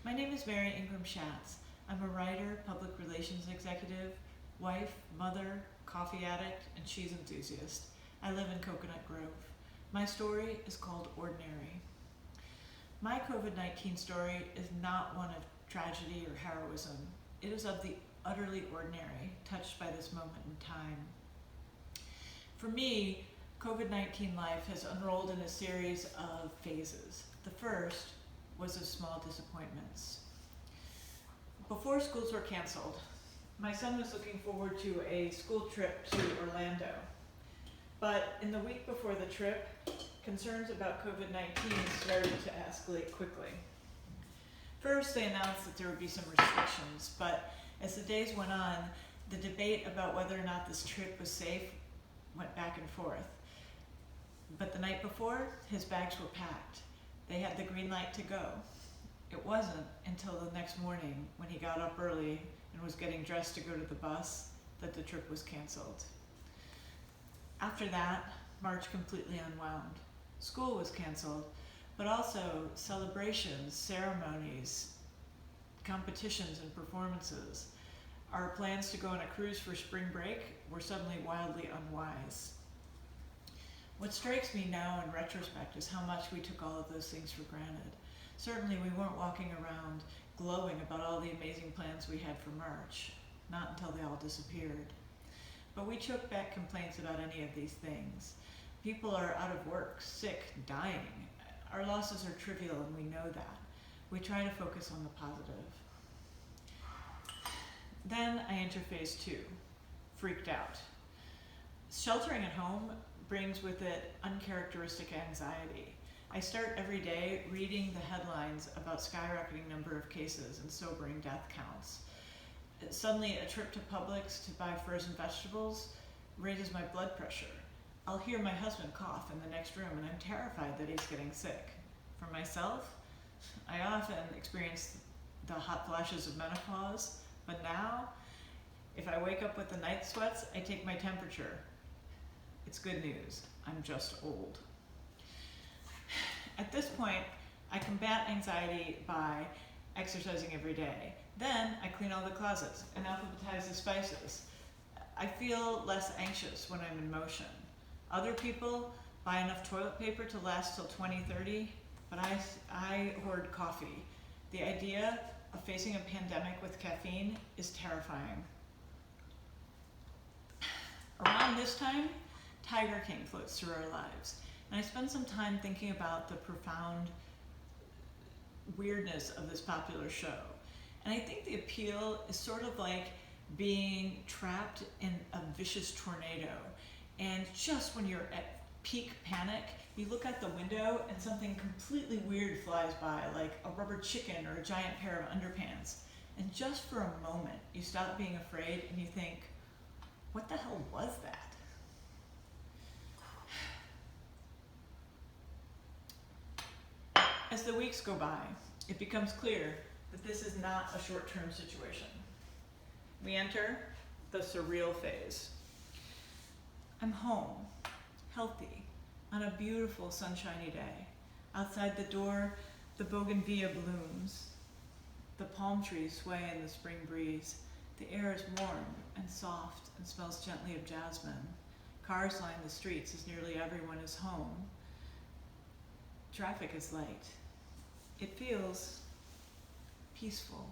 My name is Mary Ingram-Schatz. I'm a writer, public relations executive, wife, mother, coffee addict, and cheese enthusiast. I live in Coconut Grove. My story is called Ordinary. My COVID-19 story is not one of tragedy or heroism. It is of the utterly ordinary, touched by this moment in time. For me, COVID-19 life has unrolled in a series of phases. The first was of small disappointments. Before schools were canceled, my son was looking forward to a school trip to Orlando. But in the week before the trip, concerns about COVID-19 started to escalate quickly. First, they announced that there would be some restrictions, but as the days went on, the debate about whether or not this trip was safe went back and forth. But the night before, his bags were packed. They had the green light to go. It wasn't until the next morning, when he got up early and was getting dressed to go to the bus, that the trip was canceled. After that, March completely unwound. School was canceled, but also celebrations, ceremonies, competitions, and performances. Our plans to go on a cruise for spring break were suddenly wildly unwise. What strikes me now in retrospect is how much we took all of those things for granted. Certainly we weren't walking around glowing about all the amazing plans we had for March, not until they all disappeared. But we took back complaints about any of these things. People are out of work, sick, dying. Our losses are trivial and we know that. We try to focus on the positive. Then I enter phase 2, freaked out. Sheltering at home brings with it uncharacteristic anxiety. I start every day reading the headlines about skyrocketing number of cases and sobering death counts. Suddenly, a trip to Publix to buy frozen vegetables raises my blood pressure. I'll hear my husband cough in the next room and I'm terrified that he's getting sick. For myself, I often experience the hot flashes of menopause, but now, if I wake up with the night sweats, I take my temperature. It's good news. I'm just old. At this point, I combat anxiety by exercising every day. Then I clean all the closets and alphabetize the spices. I feel less anxious when I'm in motion. Other people buy enough toilet paper to last till 2030, but I hoard coffee. The idea of facing a pandemic with caffeine is terrifying. Around this time, Tiger King floats through our lives, and I spend some time thinking about the profound weirdness of this popular show. And I think the appeal is sort of like being trapped in a vicious tornado, and just when you're at peak panic, you look out the window and something completely weird flies by, like a rubber chicken or a giant pair of underpants. And just for a moment, you stop being afraid and you think, what the hell was that? As the weeks go by, it becomes clear that this is not a short-term situation. We enter the surreal phase. I'm home, healthy, on a beautiful sunshiny day. Outside the door, the bougainvillea blooms. The palm trees sway in the spring breeze. The air is warm and soft and smells gently of jasmine. Cars line the streets as nearly everyone is home. Traffic is light. It feels peaceful.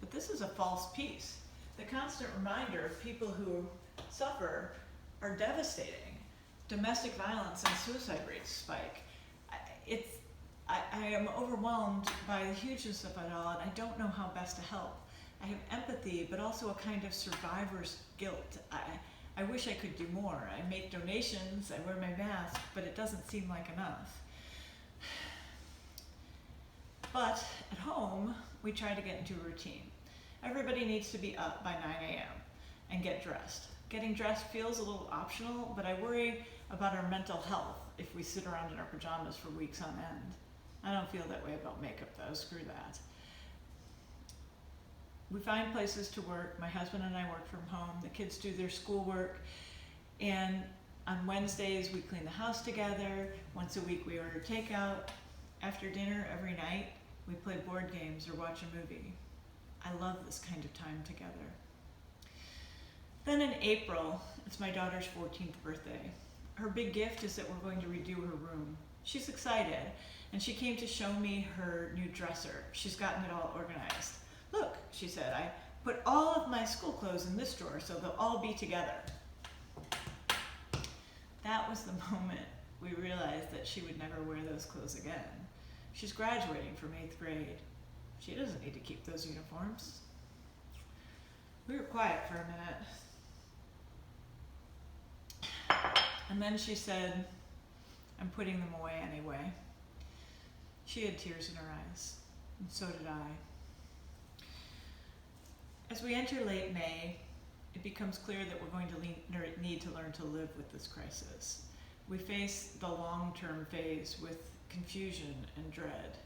But this is a false peace. The constant reminder of people who suffer are devastating. Domestic violence and suicide rates spike. I am overwhelmed by the hugeness of it all, and I don't know how best to help. I have empathy, but also a kind of survivor's guilt. I wish I could do more. I make donations, I wear my mask, but it doesn't seem like enough. But at home, we try to get into a routine. Everybody needs to be up by 9 a.m. and get dressed. Getting dressed feels a little optional, but I worry about our mental health if we sit around in our pajamas for weeks on end. I don't feel that way about makeup though, screw that. We find places to work. My husband and I work from home. The kids do their schoolwork. And on Wednesdays, we clean the house together. Once a week, we order takeout. After dinner every night, We play board games or watch a movie. I love this kind of time together. Then in April, it's my daughter's 14th birthday. Her big gift is that we're going to redo her room. She's excited, and she came to show me her new dresser. She's gotten it all organized. Look, she said, I put all of my school clothes in this drawer so they'll all be together. That was the moment we realized that she would never wear those clothes again. She's graduating from 8th grade. She doesn't need to keep those uniforms. We were quiet for a minute. And then she said, I'm putting them away anyway. She had tears in her eyes, and so did I. As we enter late May, it becomes clear that we're going to need to learn to live with this crisis. We face the long-term phase with confusion and dread.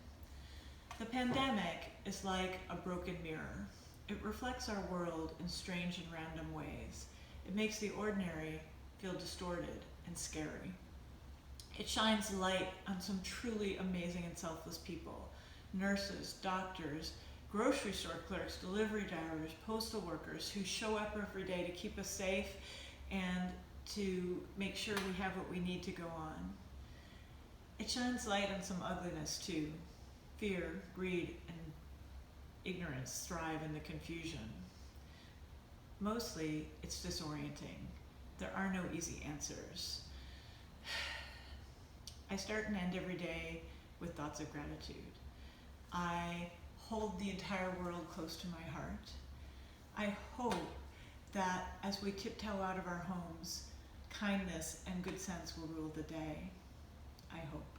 The pandemic is like a broken mirror. It reflects our world in strange and random ways. It makes the ordinary feel distorted and scary. It shines light on some truly amazing and selfless people. Nurses, doctors, grocery store clerks, delivery drivers, postal workers who show up every day to keep us safe and to make sure we have what we need to go on. It shines light on some ugliness too. Fear, greed, and ignorance thrive in the confusion. Mostly, it's disorienting. There are no easy answers. I start and end every day with thoughts of gratitude. I hold the entire world close to my heart. I hope that as we tiptoe out of our homes, kindness and good sense will rule the day. I hope.